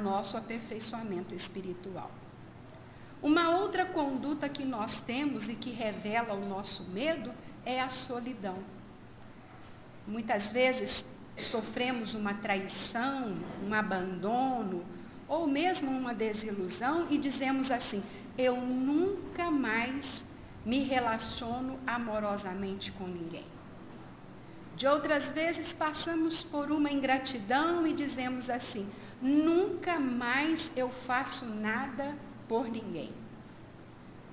nosso aperfeiçoamento espiritual. Uma outra conduta que nós temos e que revela o nosso medo é a solidão. Muitas vezes sofremos uma traição, um abandono, ou mesmo uma desilusão e dizemos assim: eu nunca mais me relaciono amorosamente com ninguém. De outras vezes passamos por uma ingratidão e dizemos assim: nunca mais eu faço nada por ninguém.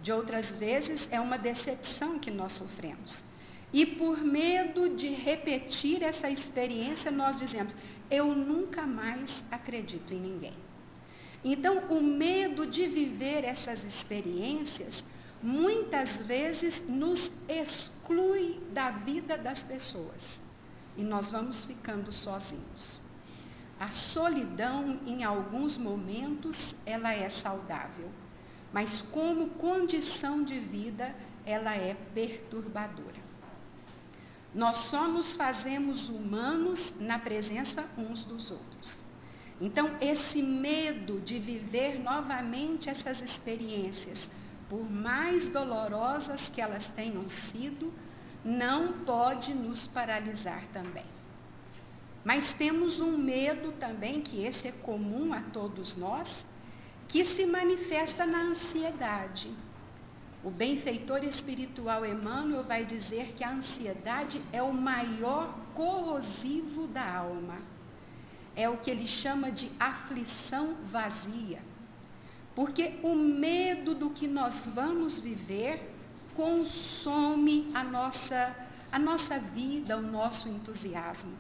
De outras vezes é uma decepção que nós sofremos. E por medo de repetir essa experiência, nós dizemos: eu nunca mais acredito em ninguém. Então, o medo de viver essas experiências, muitas vezes nos exclui da vida das pessoas. E nós vamos ficando sozinhos. A solidão, em alguns momentos, ela é saudável. Mas como condição de vida, ela é perturbadora. Nós só nos fazemos humanos na presença uns dos outros. Então, esse medo de viver novamente essas experiências, por mais dolorosas que elas tenham sido, não pode nos paralisar também. Mas temos um medo também, que esse é comum a todos nós, que se manifesta na ansiedade. O benfeitor espiritual Emmanuel vai dizer que a ansiedade é o maior corrosivo da alma. É o que ele chama de aflição vazia. Porque o medo do que nós vamos viver consome a nossa vida, o nosso entusiasmo.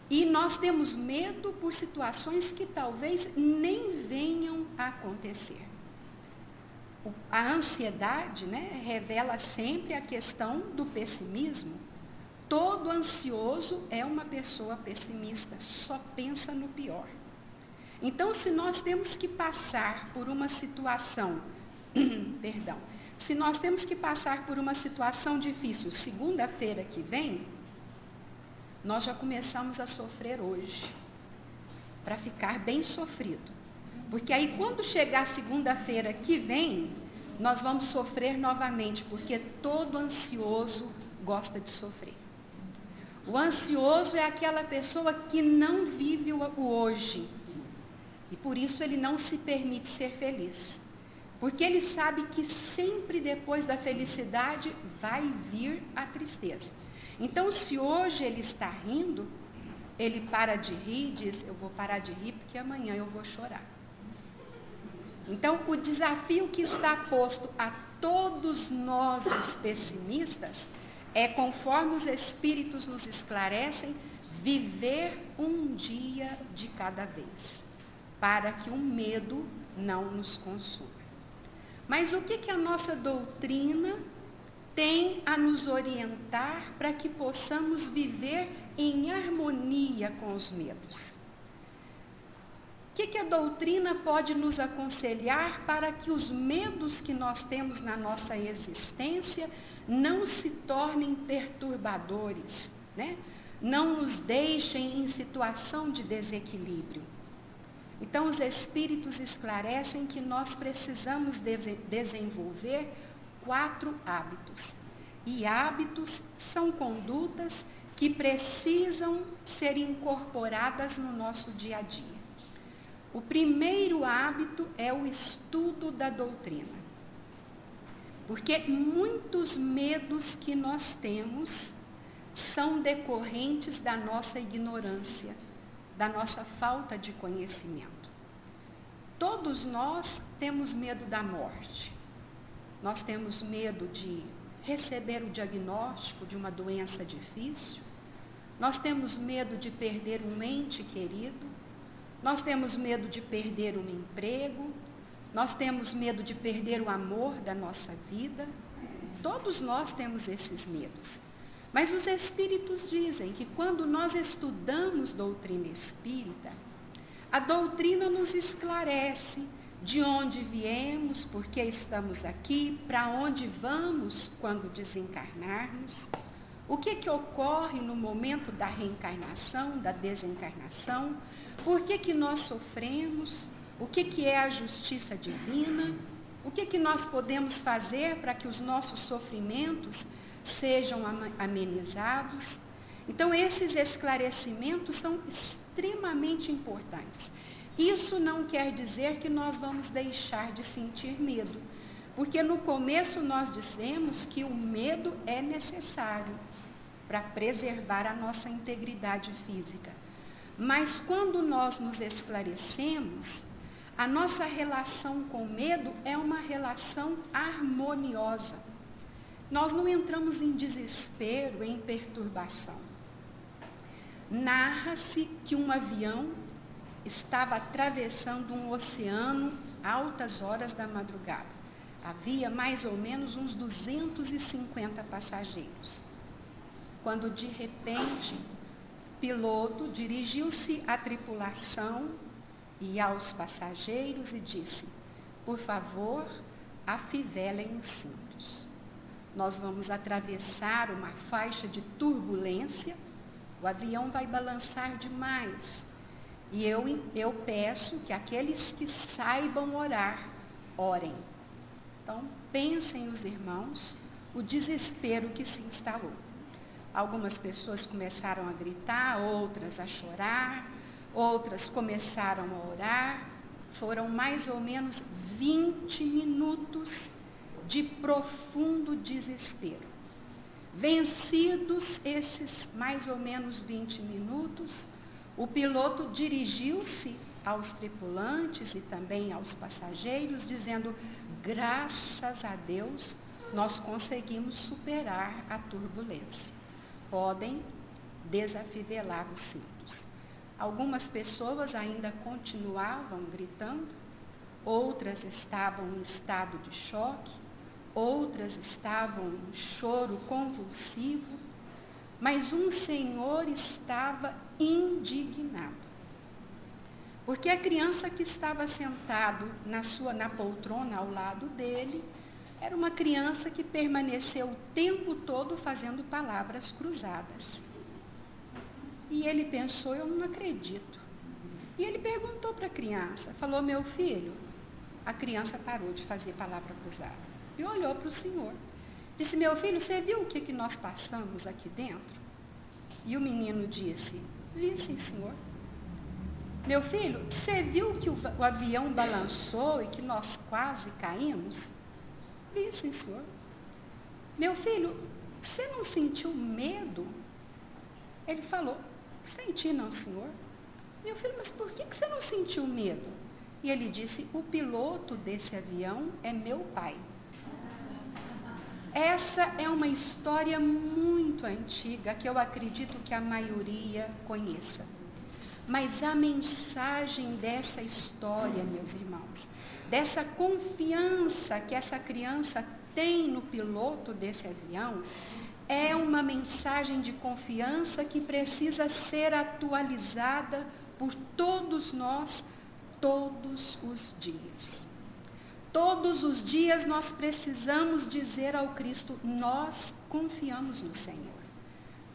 E nós temos medo por situações que talvez nem venham a acontecer. A ansiedade, revela sempre a questão do pessimismo. Todo ansioso é uma pessoa pessimista, só pensa no pior. Então, se nós temos que passar por uma situação, se nós temos que passar por uma situação difícil segunda-feira que vem, nós já começamos a sofrer hoje, para ficar bem sofrido. Porque aí quando chegar segunda-feira que vem, nós vamos sofrer novamente, porque todo ansioso gosta de sofrer. O ansioso é aquela pessoa que não vive o hoje. E por isso ele não se permite ser feliz. Porque ele sabe que sempre depois da felicidade vai vir a tristeza. Então, se hoje ele está rindo, ele para de rir e diz: eu vou parar de rir porque amanhã eu vou chorar. Então, o desafio que está posto a todos nós, os pessimistas, é, conforme os espíritos nos esclarecem, viver um dia de cada vez, para que o medo não nos consuma. Mas o que a nossa doutrina tem a nos orientar para que possamos viver em harmonia com os medos? O que a doutrina pode nos aconselhar para que os medos que nós temos na nossa existência não se tornem perturbadores, não nos deixem em situação de desequilíbrio? Então, os espíritos esclarecem que nós precisamos desenvolver 4 hábitos. E hábitos são condutas que precisam ser incorporadas no nosso dia a dia. O primeiro hábito é o estudo da doutrina. Porque muitos medos que nós temos são decorrentes da nossa ignorância, da nossa falta de conhecimento. Todos nós temos medo da morte. Nós temos medo de receber o diagnóstico de uma doença difícil. Nós temos medo de perder um ente querido. Nós temos medo de perder um emprego. Nós temos medo de perder o amor da nossa vida. Todos nós temos esses medos. Mas os espíritos dizem que quando nós estudamos doutrina espírita, a doutrina nos esclarece de onde viemos, por que estamos aqui, para onde vamos quando desencarnarmos, O que ocorre no momento da reencarnação, da desencarnação? Por que nós sofremos? O que é a justiça divina? O que nós podemos fazer para que os nossos sofrimentos sejam amenizados? Então, esses esclarecimentos são extremamente importantes. Isso não quer dizer que nós vamos deixar de sentir medo, porque no começo nós dissemos que o medo é necessário para preservar a nossa integridade física. Mas quando nós nos esclarecemos, a nossa relação com o medo é uma relação harmoniosa. Nós não entramos em desespero, em perturbação. Narra-se que um avião estava atravessando um oceano altas horas da madrugada. Havia mais ou menos uns 250 passageiros. Quando de repente, o piloto dirigiu-se à tripulação e aos passageiros e disse: por favor, afivelem os cintos. Nós vamos atravessar uma faixa de turbulência, o avião vai balançar demais. E eu peço que aqueles que saibam orar, orem. Então, pensem os irmãos, o desespero que se instalou. Algumas pessoas começaram a gritar, outras a chorar, outras começaram a orar. Foram mais ou menos 20 minutos de profundo desespero. Vencidos esses mais ou menos 20 minutos, o piloto dirigiu-se aos tripulantes e também aos passageiros, dizendo: graças a Deus, nós conseguimos superar a turbulência. Podem desafivelar os cintos. Algumas pessoas ainda continuavam gritando, outras estavam em estado de choque, outras estavam em choro convulsivo, mas um senhor estava indignado. Porque a criança que estava sentado na poltrona ao lado dele, era uma criança que permaneceu o tempo todo fazendo palavras cruzadas. E ele pensou: eu não acredito. E ele perguntou para a criança, falou: meu filho, a criança parou de fazer palavra cruzada. E olhou para o senhor. Disse: meu filho, você viu o que nós passamos aqui dentro? E o menino disse: vi, sim, senhor. Meu filho, você viu que o avião balançou e que nós quase caímos? Vi, sim, senhor. Meu filho, você não sentiu medo? Ele falou: senti não, senhor. Meu filho, mas por que você não sentiu medo? E ele disse: o piloto desse avião é meu pai. Essa é uma história muito antiga, que eu acredito que a maioria conheça. Mas a mensagem dessa história, meus irmãos, dessa confiança que essa criança tem no piloto desse avião, é uma mensagem de confiança que precisa ser atualizada por todos nós, todos os dias. Todos os dias nós precisamos dizer ao Cristo: nós confiamos no Senhor.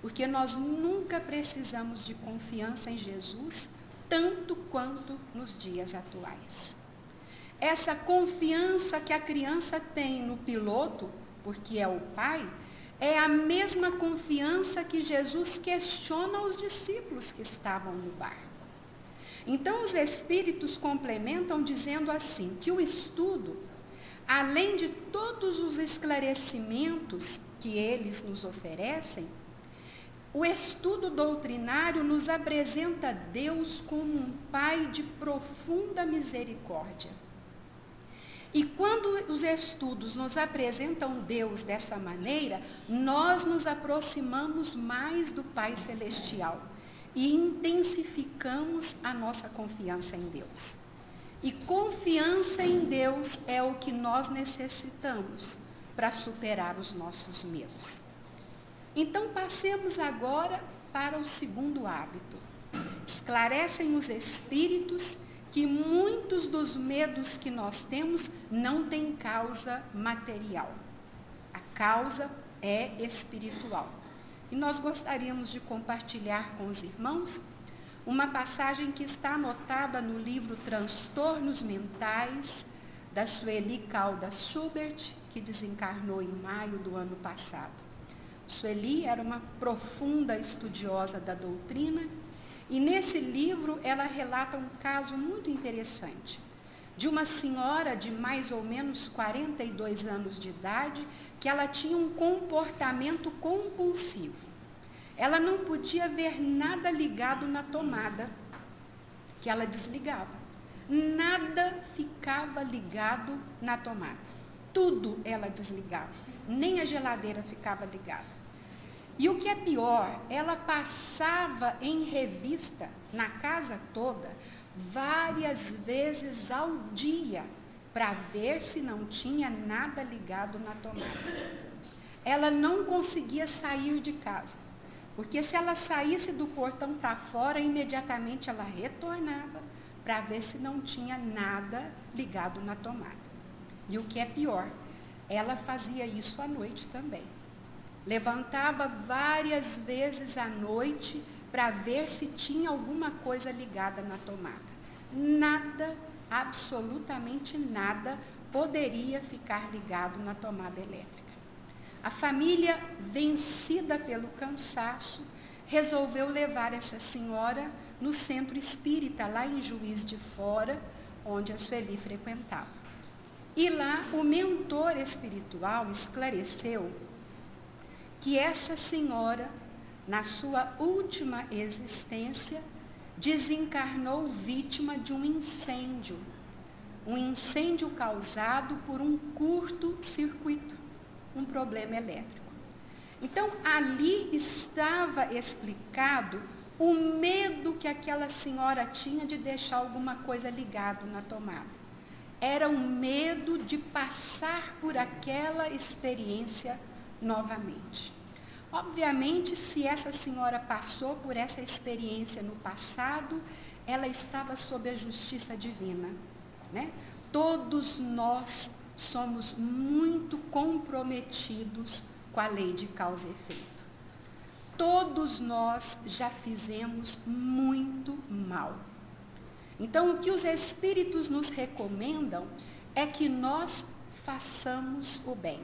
Porque nós nunca precisamos de confiança em Jesus, tanto quanto nos dias atuais. Essa confiança que a criança tem no piloto, porque é o pai, é a mesma confiança que Jesus questiona aos discípulos que estavam no barco. Então, os espíritos complementam dizendo assim, que o estudo, além de todos os esclarecimentos que eles nos oferecem, o estudo doutrinário nos apresenta Deus como um Pai de profunda misericórdia. E quando os estudos nos apresentam Deus dessa maneira, nós nos aproximamos mais do Pai Celestial e intensificamos a nossa confiança em Deus. E confiança em Deus é o que nós necessitamos para superar os nossos medos. Então, passemos agora para o segundo hábito. Esclarecem os espíritos que muitos dos medos que nós temos não têm causa material. A causa é espiritual. E nós gostaríamos de compartilhar com os irmãos uma passagem que está anotada no livro Transtornos Mentais, da Sueli Caldas Schubert, que desencarnou em maio do ano passado. Sueli era uma profunda estudiosa da doutrina, e nesse livro ela relata um caso muito interessante, de uma senhora de mais ou menos 42 anos de idade, que ela tinha um comportamento compulsivo. Ela não podia ver nada ligado na tomada, que ela desligava. Nada ficava ligado na tomada. Tudo ela desligava. Nem a geladeira ficava ligada. E o que é pior, ela passava em revista na casa toda várias vezes ao dia para ver se não tinha nada ligado na tomada. Ela não conseguia sair de casa, porque se ela saísse do portão para fora, imediatamente ela retornava para ver se não tinha nada ligado na tomada. E o que é pior, ela fazia isso à noite também. Levantava várias vezes à noite para ver se tinha alguma coisa ligada na tomada. Nada, absolutamente nada, poderia ficar ligado na tomada elétrica. A família, vencida pelo cansaço, resolveu levar essa senhora no centro espírita, lá em Juiz de Fora, onde a Sueli frequentava. E lá o mentor espiritual esclareceu que essa senhora, na sua última existência, desencarnou vítima de um incêndio causado por um curto-circuito, um problema elétrico. Então, ali estava explicado o medo que aquela senhora tinha de deixar alguma coisa ligada na tomada. Era o medo de passar por aquela experiência novamente. Obviamente, se essa senhora passou por essa experiência no passado, ela estava sob a justiça divina, né? Todos nós somos muito comprometidos com a lei de causa e efeito. Todos nós já fizemos muito mal. Então, o que os espíritos nos recomendam é que nós façamos o bem.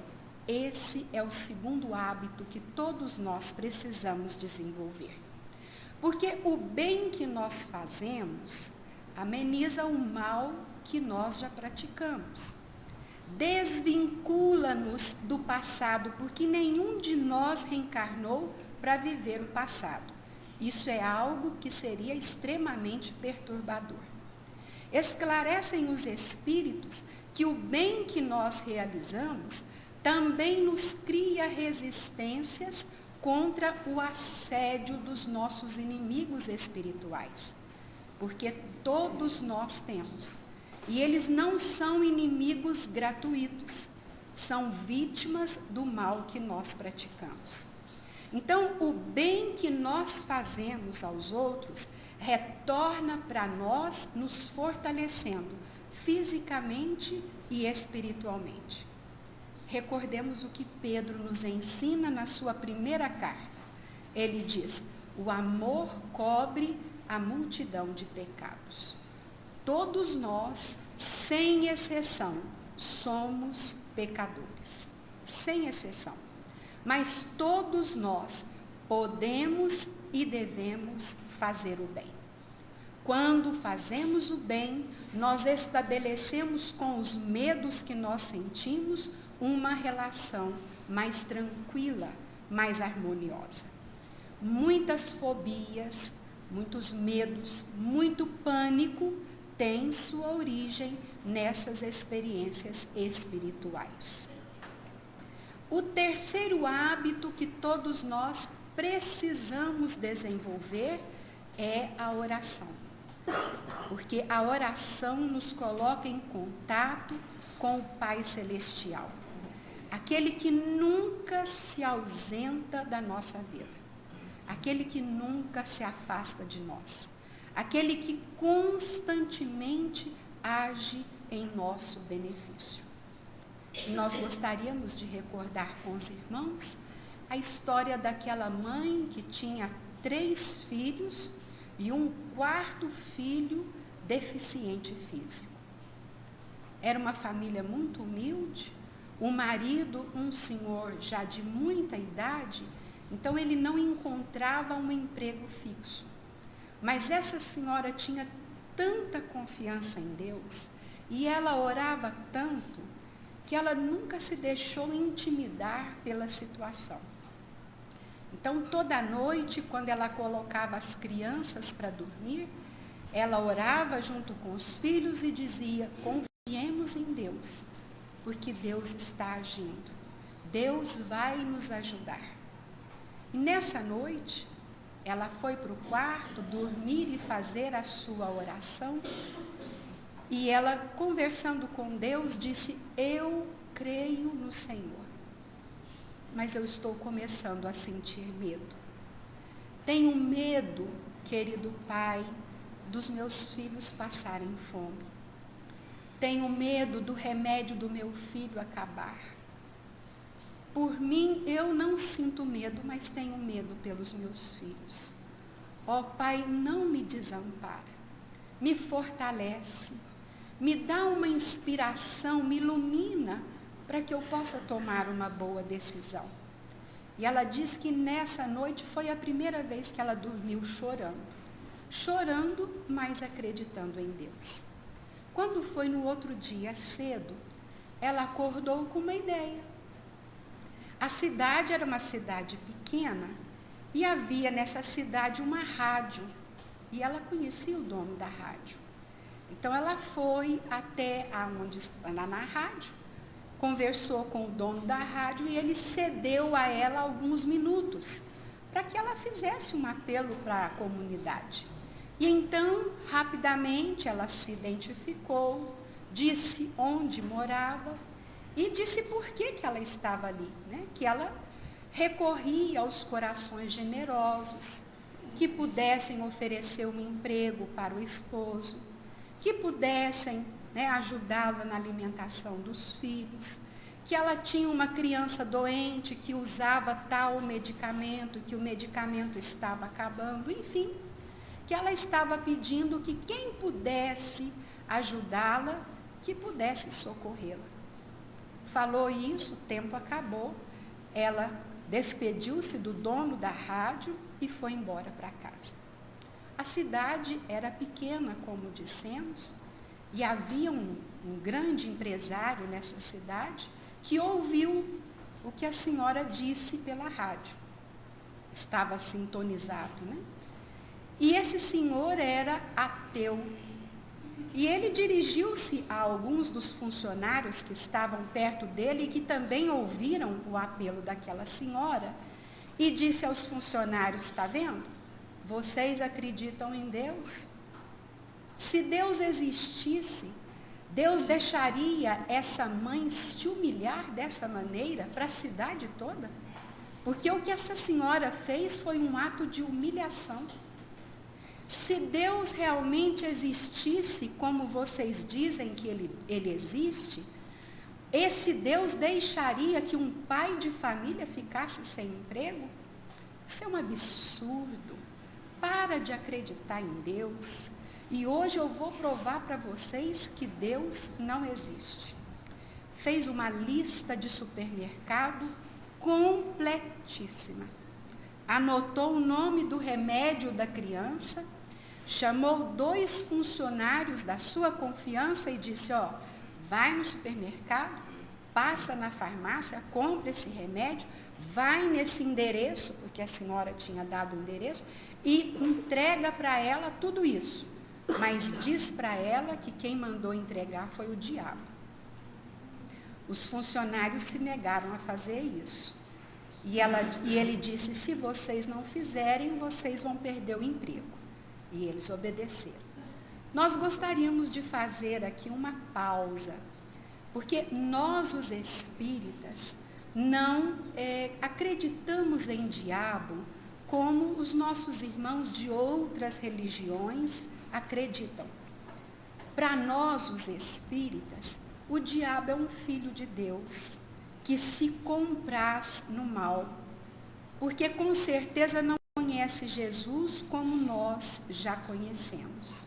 Esse é o segundo hábito que todos nós precisamos desenvolver. Porque o bem que nós fazemos ameniza o mal que nós já praticamos. Desvincula-nos do passado, porque nenhum de nós reencarnou para viver o passado. Isso é algo que seria extremamente perturbador. Esclarecem os espíritos que o bem que nós realizamos também nos cria resistências contra o assédio dos nossos inimigos espirituais. Porque todos nós temos. E eles não são inimigos gratuitos, são vítimas do mal que nós praticamos. Então, o bem que nós fazemos aos outros retorna para nós, nos fortalecendo fisicamente e espiritualmente. Recordemos o que Pedro nos ensina na sua primeira carta. Ele diz: o amor cobre a multidão de pecados. Todos nós, sem exceção, somos pecadores. Sem exceção. Mas todos nós podemos e devemos fazer o bem. Quando fazemos o bem, nós estabelecemos com os medos que nós sentimos uma relação mais tranquila, mais harmoniosa. Muitas fobias, muitos medos, muito pânico tem sua origem nessas experiências espirituais. O terceiro hábito que todos nós precisamos desenvolver é a oração. Porque a oração nos coloca em contato com o Pai Celestial. Aquele que nunca se ausenta da nossa vida. Aquele que nunca se afasta de nós. Aquele que constantemente age em nosso benefício. E nós gostaríamos de recordar com os irmãos a história daquela mãe que tinha 3 filhos e um 4º filho deficiente físico. Era uma família muito humilde, o marido, um senhor já de muita idade, então ele não encontrava um emprego fixo. Mas essa senhora tinha tanta confiança em Deus e ela orava tanto que ela nunca se deixou intimidar pela situação. Então, toda noite, quando ela colocava as crianças para dormir, ela orava junto com os filhos e dizia: confiemos em Deus, porque Deus está agindo. Deus vai nos ajudar. E nessa noite, ela foi para o quarto dormir e fazer a sua oração. E ela, conversando com Deus, disse: eu creio no Senhor, mas eu estou começando a sentir medo. Tenho medo, querido Pai, dos meus filhos passarem fome. Tenho medo do remédio do meu filho acabar. Por mim, eu não sinto medo, mas tenho medo pelos meus filhos. Ó Pai, não me desampara, me fortalece, me dá uma inspiração, me ilumina, para que eu possa tomar uma boa decisão. E ela diz que nessa noite foi a primeira vez que ela dormiu chorando. Chorando, mas acreditando em Deus. Quando foi no outro dia cedo, ela acordou com uma ideia. A cidade era uma cidade pequena e havia nessa cidade uma rádio. E ela conhecia o dono da rádio. Então ela foi até lá na rádio, conversou com o dono da rádio e ele cedeu a ela alguns minutos para que ela fizesse um apelo para a comunidade. E então, rapidamente, ela se identificou, disse onde morava e disse por que ela estava ali, né? Que ela recorria aos corações generosos, que pudessem oferecer um emprego para o esposo, que pudessem, né, ajudá-la na alimentação dos filhos, que ela tinha uma criança doente que usava tal medicamento, que o medicamento estava acabando, enfim, que ela estava pedindo que quem pudesse ajudá-la, que pudesse socorrê-la. Falou isso, o tempo acabou, ela despediu-se do dono da rádio e foi embora para casa. A cidade era pequena, como dissemos, e havia um grande empresário nessa cidade que ouviu o que a senhora disse pela rádio. Estava sintonizado, né? E esse senhor era ateu. E ele dirigiu-se a alguns dos funcionários que estavam perto dele e que também ouviram o apelo daquela senhora e disse aos funcionários: está vendo? Vocês acreditam em Deus? Se Deus existisse, Deus deixaria essa mãe se humilhar dessa maneira para a cidade toda? Porque o que essa senhora fez foi um ato de humilhação. Se Deus realmente existisse, como vocês dizem que ele existe, esse Deus deixaria que um pai de família ficasse sem emprego? Isso é um absurdo. Para de acreditar em Deus. E hoje eu vou provar para vocês que Deus não existe. Fez uma lista de supermercado completíssima. Anotou o nome do remédio da criança, chamou 2 funcionários da sua confiança e disse: ó, vai no supermercado, passa na farmácia, compra esse remédio, vai nesse endereço, porque a senhora tinha dado o endereço, e entrega para ela tudo isso. Mas diz para ela que quem mandou entregar foi o diabo. Os funcionários se negaram a fazer isso. E ele disse: se vocês não fizerem, vocês vão perder o emprego. E eles obedeceram. Nós gostaríamos de fazer aqui uma pausa, porque nós, os espíritas, não acreditamos em diabo como os nossos irmãos de outras religiões acreditam. Para nós, os espíritas, o diabo é um filho de Deus que se compraz no mal, porque com certeza não conhece Jesus como nós já conhecemos.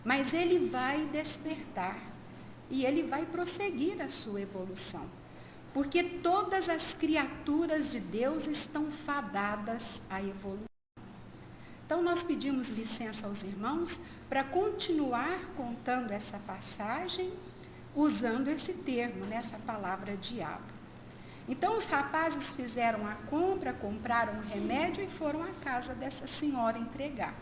Mas ele vai despertar e ele vai prosseguir a sua evolução, porque todas as criaturas de Deus estão fadadas à evolução. Então nós pedimos licença aos irmãos para continuar contando essa passagem, usando esse termo, essa palavra diabo. Então os rapazes fizeram a compra, compraram o remédio e foram à casa dessa senhora entregar.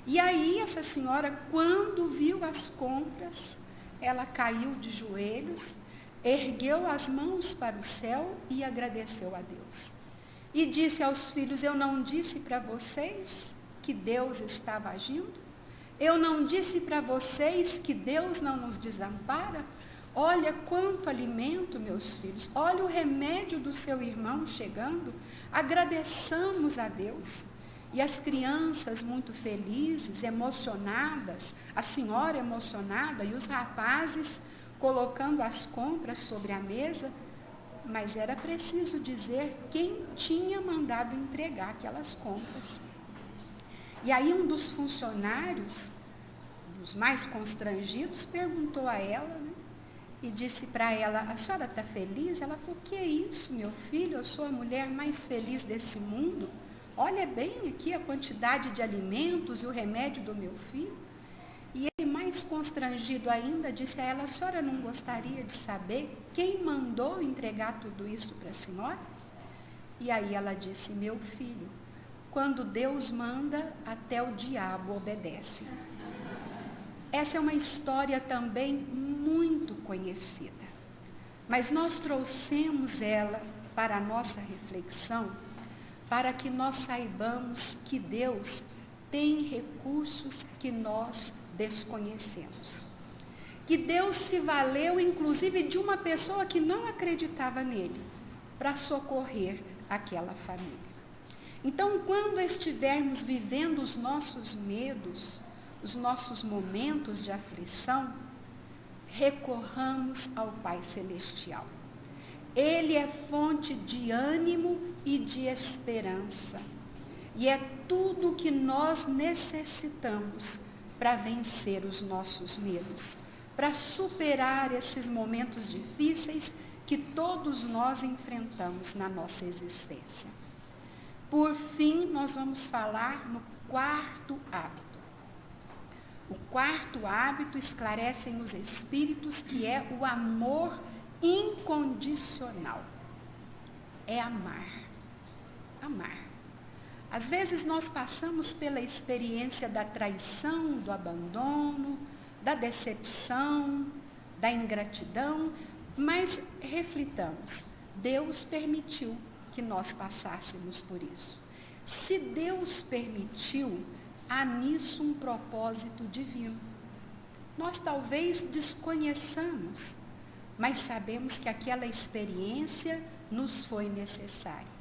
E aí essa senhora, quando viu as compras, ela caiu de joelhos, ergueu as mãos para o céu e agradeceu a Deus. E disse aos filhos: eu não disse para vocês que Deus estava agindo? Eu não disse para vocês que Deus não nos desampara? Olha quanto alimento, meus filhos. Olha o remédio do seu irmão chegando. Agradeçamos a Deus. E as crianças muito felizes, emocionadas, a senhora emocionada e os rapazes colocando as compras sobre a mesa. Mas era preciso dizer quem tinha mandado entregar aquelas compras. E aí um dos funcionários, dos mais constrangidos, perguntou a ela, e disse para ela: a senhora está feliz? Ela falou: que é isso, meu filho? Eu sou a mulher mais feliz desse mundo. Olha bem aqui a quantidade de alimentos e o remédio do meu filho. E ele, mais constrangido ainda, disse a ela: a senhora não gostaria de saber quem mandou entregar tudo isso para a senhora? E aí ela disse: meu filho, quando Deus manda, até o diabo obedece. Essa é uma história também muito conhecida, mas nós trouxemos ela para a nossa reflexão, para que nós saibamos que Deus tem recursos que nós desconhecemos. Que Deus se valeu, inclusive, de uma pessoa que não acreditava nele, para socorrer aquela família. Então, quando estivermos vivendo os nossos medos, os nossos momentos de aflição, recorramos ao Pai Celestial. Ele é fonte de ânimo e de esperança. E é tudo o que nós necessitamos para vencer os nossos medos, para superar esses momentos difíceis que todos nós enfrentamos na nossa existência. Por fim, nós vamos falar no quarto hábito. O quarto hábito esclarece nos espíritos que é o amor incondicional. É amar. Amar. Às vezes nós passamos pela experiência da traição, do abandono, da decepção, da ingratidão, mas reflitamos, Deus permitiu que nós passássemos por isso. Se Deus permitiu, há nisso um propósito divino. Nós talvez desconheçamos, mas sabemos que aquela experiência nos foi necessária.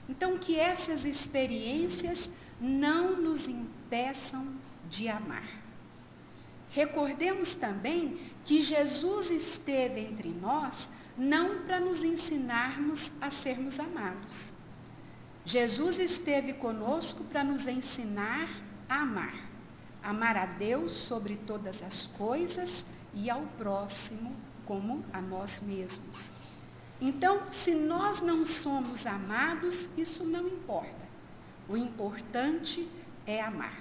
Então, que essas experiências não nos impeçam de amar. Recordemos também que Jesus esteve entre nós não para nos ensinarmos a sermos amados. Jesus esteve conosco para nos ensinar a amar. Amar a Deus sobre todas as coisas e ao próximo como a nós mesmos. Então, se nós não somos amados, isso não importa. O importante é amar.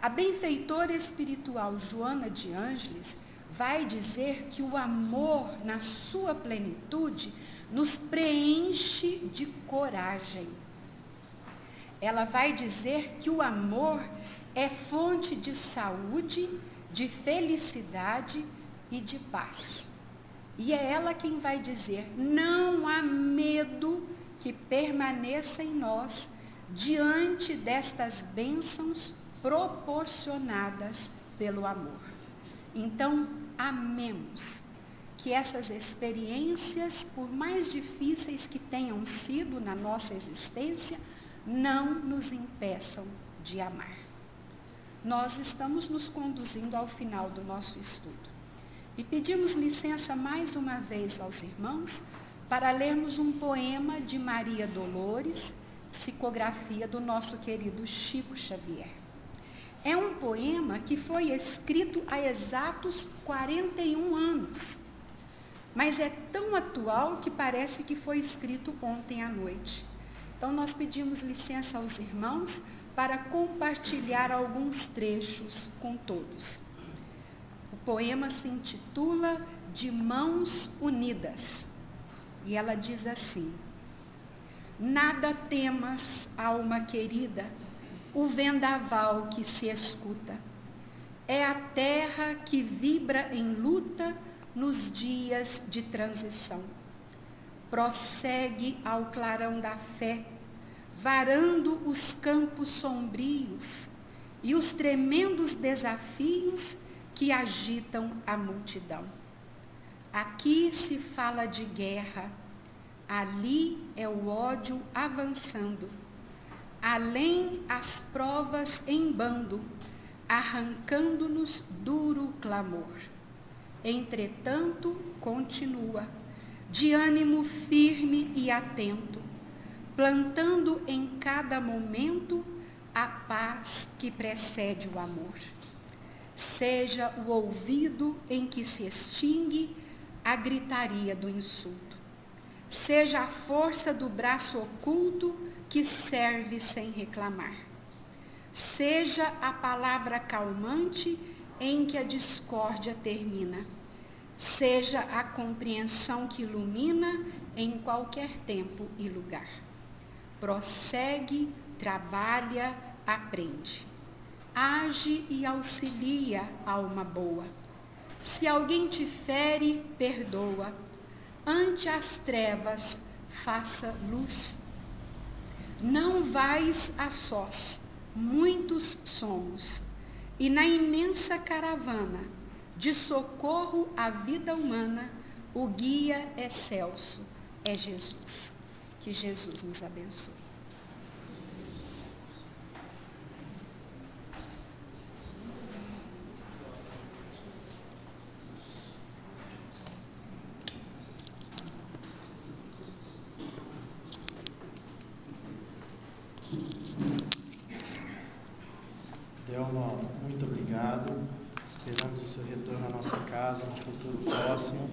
A benfeitora espiritual Joana de Ângeles vai dizer que o amor, na sua plenitude, nos preenche de coragem. Ela vai dizer que o amor é fonte de saúde, de felicidade e de paz. E é ela quem vai dizer: não há medo que permaneça em nós diante destas bênçãos proporcionadas pelo amor. Então, amemos, que essas experiências, por mais difíceis que tenham sido na nossa existência, não nos impeçam de amar. Nós estamos nos conduzindo ao final do nosso estudo. E pedimos licença mais uma vez aos irmãos para lermos um poema de Maria Dolores, psicografia do nosso querido Chico Xavier. É um poema que foi escrito há exatos 41 anos, mas é tão atual que parece que foi escrito ontem à noite. Então, nós pedimos licença aos irmãos para compartilhar alguns trechos com todos. O poema se intitula De Mãos Unidas, e ela diz assim: Nada temas, alma querida, o vendaval que se escuta. É a terra que vibra em luta nos dias de transição. Prossegue ao clarão da fé, varando os campos sombrios e os tremendos desafios que agitam a multidão. Aqui se fala de guerra, ali é o ódio avançando, além as provas em bando, arrancando-nos duro clamor. Entretanto, continua, de ânimo firme e atento, plantando em cada momento a paz que precede o amor. Seja o ouvido em que se extingue a gritaria do insulto. Seja a força do braço oculto que serve sem reclamar. Seja a palavra calmante em que a discórdia termina. Seja a compreensão que ilumina em qualquer tempo e lugar. Prossegue, trabalha, aprende. Age e auxilia a alma boa. Se alguém te fere, perdoa. Ante as trevas, faça luz. Não vais a sós, muitos somos, e na imensa caravana de socorro à vida humana, o guia excelso é Jesus. Que Jesus nos abençoe. Delma, muito obrigado. Esperamos o seu retorno à nossa casa no futuro próximo.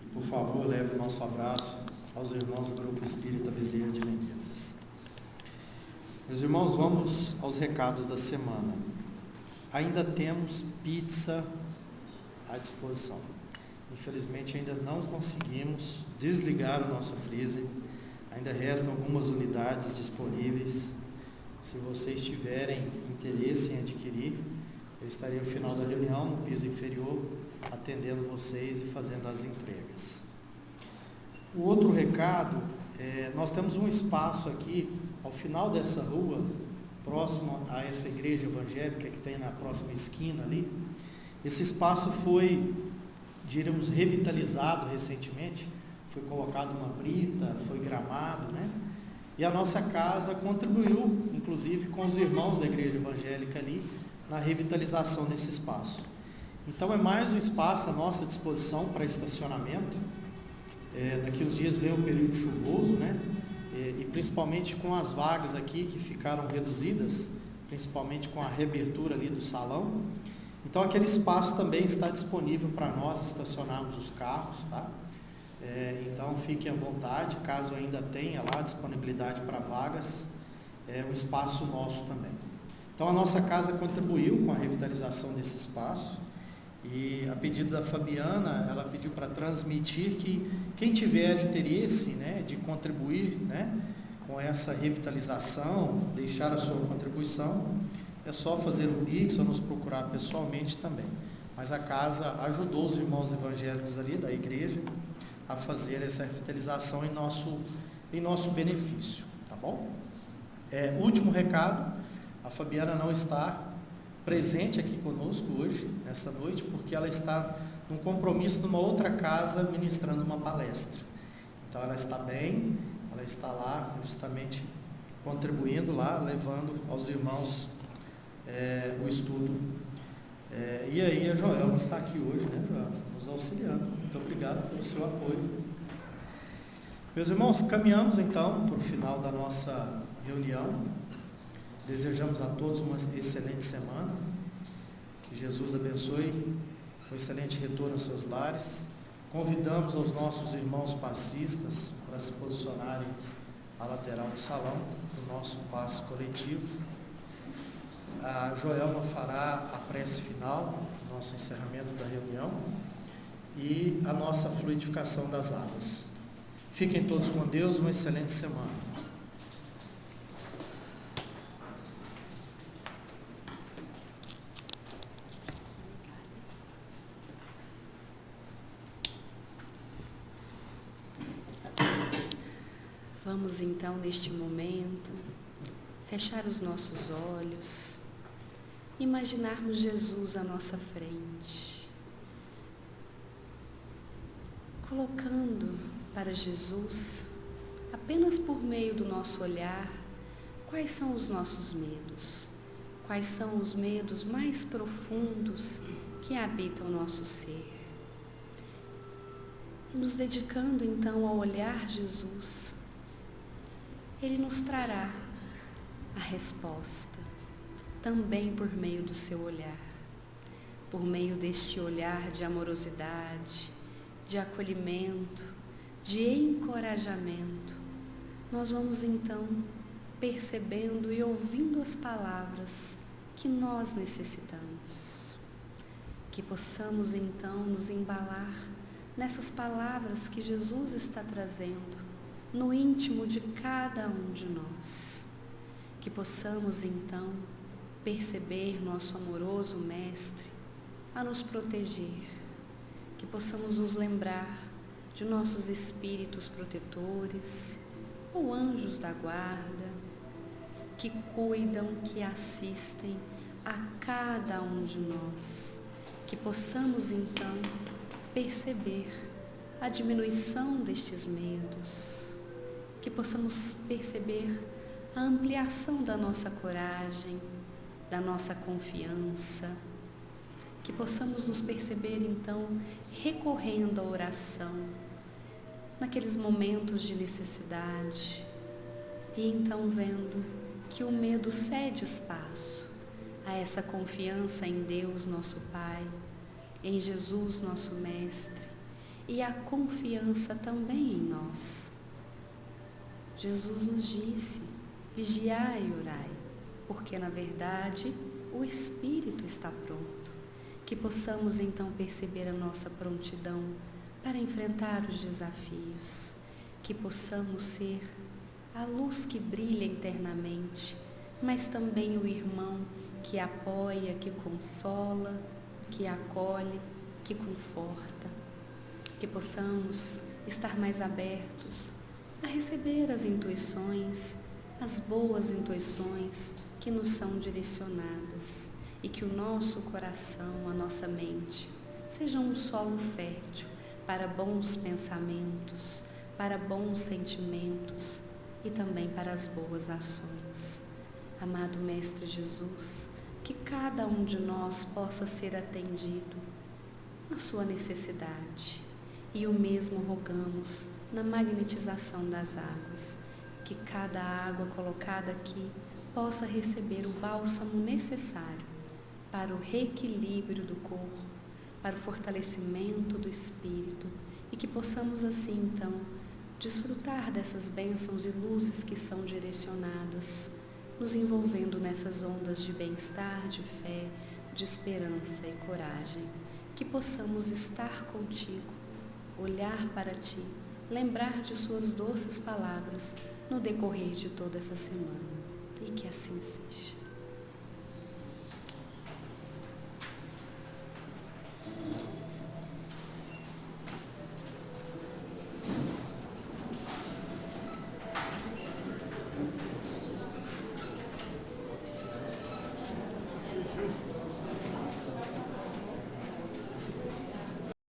E, por favor, leve o nosso abraço aos irmãos do Grupo Espírita Bezerra de Menezes. Meus irmãos, vamos aos recados da semana. Ainda temos pizza à disposição. Infelizmente, ainda não conseguimos desligar o nosso freezer. Ainda restam algumas unidades disponíveis. Se vocês tiverem interesse em adquirir, eu estarei no final da reunião, no piso inferior, atendendo vocês e fazendo as entregas. O outro recado, nós temos um espaço aqui, ao final dessa rua, próximo a essa igreja evangélica que tem na próxima esquina ali. Esse espaço foi, diríamos, revitalizado recentemente, foi colocado uma brita, foi gramado, né? E a nossa casa contribuiu, inclusive, com os irmãos da igreja evangélica ali, na revitalização desse espaço. Então, é mais um espaço à nossa disposição para estacionamento. Daqui uns dias vem o período chuvoso, né? E principalmente com as vagas aqui que ficaram reduzidas, principalmente com a reabertura ali do salão. Então, aquele espaço também está disponível para nós estacionarmos os carros, tá? Então, fiquem à vontade, caso ainda tenha lá disponibilidade para vagas, é um espaço nosso também. Então, a nossa casa contribuiu com a revitalização desse espaço e, a pedido da Fabiana, ela pediu para transmitir que quem tiver interesse, né, de contribuir, né, com essa revitalização, deixar a sua contribuição, é só fazer o Pix ou nos procurar pessoalmente também. Mas a casa ajudou os irmãos evangélicos ali da igreja a fazer essa revitalização em nosso benefício, tá bom? Último recado, a Fabiana não está presente aqui conosco hoje, nessa noite, porque ela está num compromisso numa outra casa ministrando uma palestra. Então ela está bem, ela está lá justamente contribuindo lá, levando aos irmãos o estudo. E aí a Joelma está aqui hoje, né, Joelma? Nos auxiliando. Muito obrigado pelo seu apoio. Meus irmãos, caminhamos então para o final da nossa reunião. Desejamos a todos uma excelente semana. Que Jesus abençoe um excelente retorno aos seus lares. Convidamos os nossos irmãos passistas para se posicionarem à lateral do salão, do nosso passe coletivo. A Joelma fará a prece final, nosso encerramento da reunião, e a nossa fluidificação das águas. Fiquem todos com Deus, uma excelente semana. Vamos então, neste momento, fechar os nossos olhos, imaginarmos Jesus à nossa frente, colocando para Jesus, apenas por meio do nosso olhar, quais são os nossos medos, quais são os medos mais profundos que habitam o nosso ser. E nos dedicando então ao olhar Jesus, Ele nos trará a resposta, também por meio do seu olhar, por meio deste olhar de amorosidade, de acolhimento, de encorajamento. Nós vamos então percebendo e ouvindo as palavras que nós necessitamos, que possamos então nos embalar nessas palavras que Jesus está trazendo no íntimo de cada um de nós, que possamos então perceber nosso amoroso Mestre a nos proteger, que possamos nos lembrar de nossos espíritos protetores ou anjos da guarda, que cuidam, que assistem a cada um de nós, que possamos então perceber a diminuição destes medos, que possamos perceber a ampliação da nossa coragem, da nossa confiança, que possamos nos perceber então recorrendo à oração, naqueles momentos de necessidade, e então vendo que o medo cede espaço a essa confiança em Deus, nosso Pai, em Jesus, nosso Mestre, e a confiança também em nós. Jesus nos disse: vigiai e orai, porque na verdade o Espírito está pronto. Que possamos então perceber a nossa prontidão para enfrentar os desafios, que possamos ser a luz que brilha internamente, mas também o irmão que apoia, que consola, que acolhe, que conforta. Que possamos estar mais abertos a receber as intuições, as boas intuições que nos são direcionadas, e que o nosso coração, a nossa mente, sejam um solo fértil para bons pensamentos, para bons sentimentos e também para as boas ações. Amado Mestre Jesus, que cada um de nós possa ser atendido na sua necessidade, e o mesmo rogamos na magnetização das águas, que cada água colocada aqui possa receber o bálsamo necessário para o reequilíbrio do corpo, para o fortalecimento do espírito, e que possamos assim então desfrutar dessas bênçãos e luzes que são direcionadas, nos envolvendo nessas ondas de bem-estar, de fé, de esperança e coragem. Que possamos estar contigo, olhar para ti, lembrar de suas doces palavras no decorrer de toda essa semana, e que assim seja.